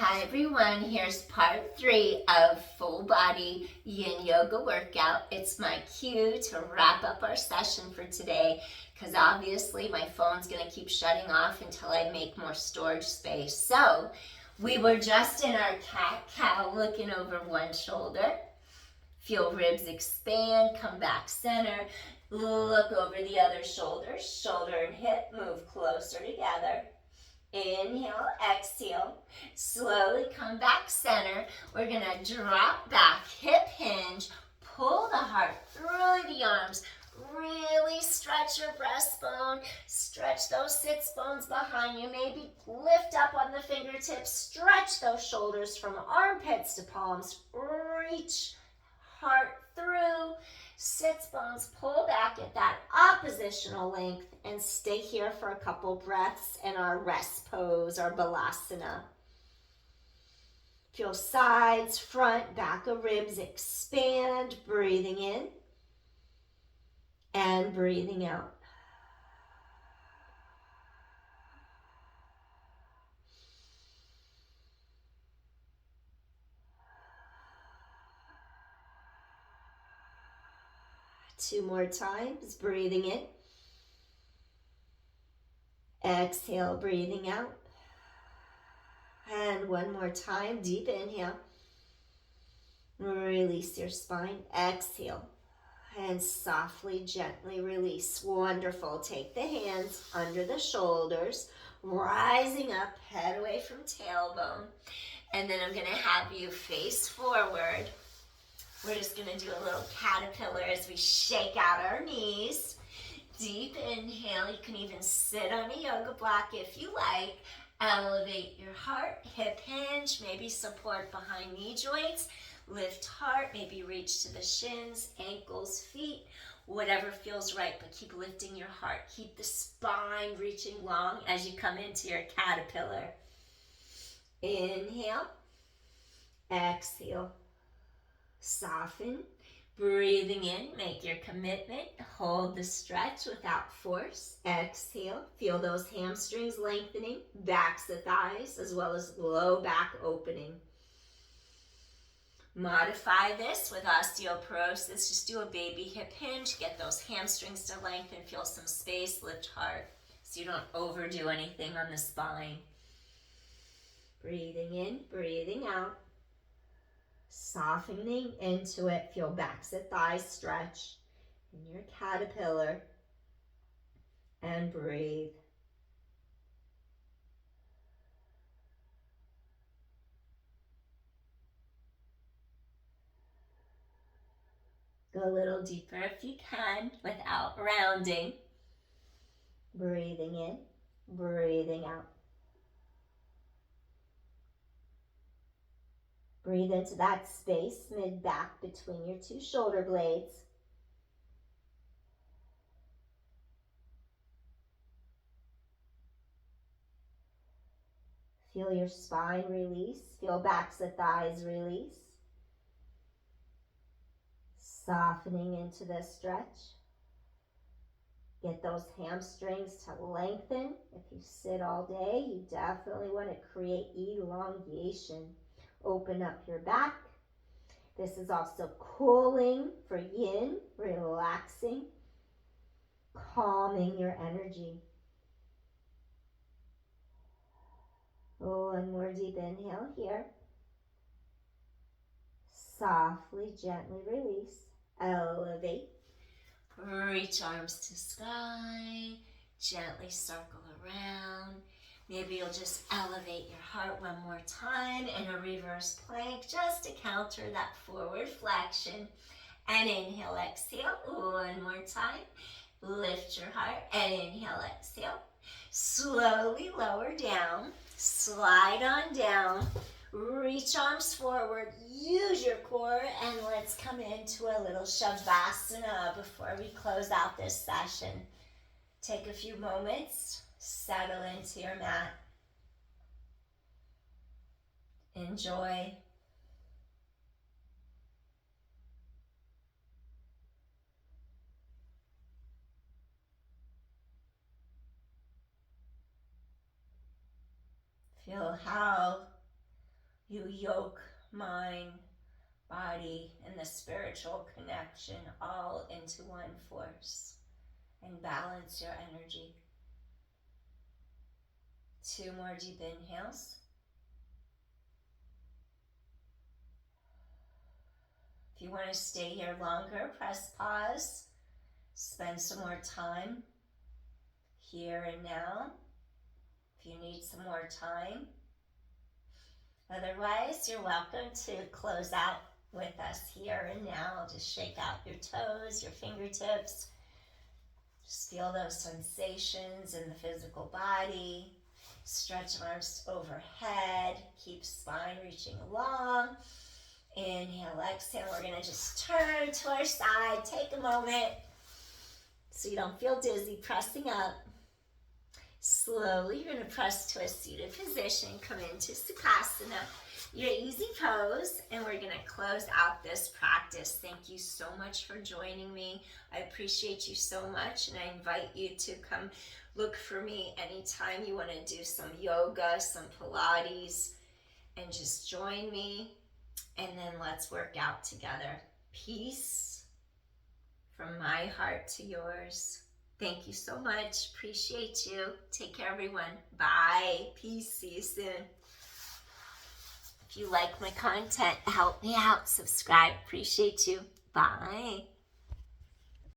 Hi everyone, here's part 3 of full body Yin Yoga workout. It's my cue to wrap up our session for today because obviously my phone's going to keep shutting off until I make more storage space. So we were just in our cat-cow looking over one shoulder. Feel ribs expand, come back center, look over the other shoulder, shoulder and hip move closer together. Inhale, exhale, slowly come back center. We're gonna drop back, hip hinge, pull the heart through the arms, really stretch your breastbone, stretch those sits bones behind you, maybe lift up on the fingertips, stretch those shoulders from armpits to palms, reach heart through, sits bones pull back at that oppositional length and stay here for a couple breaths in our rest pose, our balasana. Feel sides, front, back of ribs expand, breathing in and breathing out. Two more times, breathing in. Exhale, breathing out. And one more time, deep inhale. Release your spine. Exhale. And softly, gently release. Wonderful. Take the hands under the shoulders, rising up, head away from tailbone. And then I'm going to have you face forward. We're just going to do a little caterpillar as we shake out our knees. Deep inhale. You can even sit on a yoga block if you like. Elevate your heart, hip hinge, maybe support behind knee joints. Lift heart, maybe reach to the shins, ankles, feet, whatever feels right, but keep lifting your heart. Keep the spine reaching long as you come into your caterpillar. Inhale, exhale, soften, breathing in, make your commitment, hold the stretch without force. Exhale, feel those hamstrings lengthening, backs of thighs, as well as low back opening. Modify this with osteoporosis. Just do a baby hip hinge. Get those hamstrings to lengthen. Feel some space. Lift heart so you don't overdo anything on the spine. Breathing in, breathing out. Softening into it. Feel backs of thighs stretch in your caterpillar. And breathe. Go a little deeper if you can without rounding. Breathing in, breathing out. Breathe into that space mid-back between your two shoulder blades. Feel your spine release. Feel backs of thighs release. Softening into the stretch. Get those hamstrings to lengthen. If you sit all day, you definitely want to create elongation. Open up your back. This is also cooling for yin, relaxing, calming your energy. One more deep inhale here. Softly, gently release. Elevate. Reach arms to sky. Gently circle around. Maybe you'll just elevate your heart one more time in a reverse plank just to counter that forward flexion. And inhale, exhale. One more time. Lift your heart and inhale, exhale. Slowly lower down. Slide on down. Reach arms forward, use your core, and let's come into a little Shavasana before we close out this session. Take a few moments, settle into your mat. Enjoy. Feel how You yoke mind, body, and the spiritual connection all into one force and balance your energy. 2 more deep inhales. If you want to stay here longer, press pause. Spend some more time here and now if you need some more time. Otherwise, you're welcome to close out with us here and now. Just shake out your toes, your fingertips. Just feel those sensations in the physical body. Stretch arms overhead. Keep spine reaching along. Inhale, exhale. We're going to just turn to our side. Take a moment so you don't feel dizzy, pressing up. Slowly, you're going to press to a seated position. Come into Sukhasana, your easy pose, and we're going to close out this practice. Thank you so much for joining me. I appreciate you so much, and I invite you to come look for me anytime you want to do some yoga, some Pilates, and just join me, and then let's work out together. Peace from my heart to yours. Thank you so much. Appreciate you. Take care, everyone. Bye. Peace. See you soon. If you like my content, help me out. Subscribe. Appreciate you. Bye.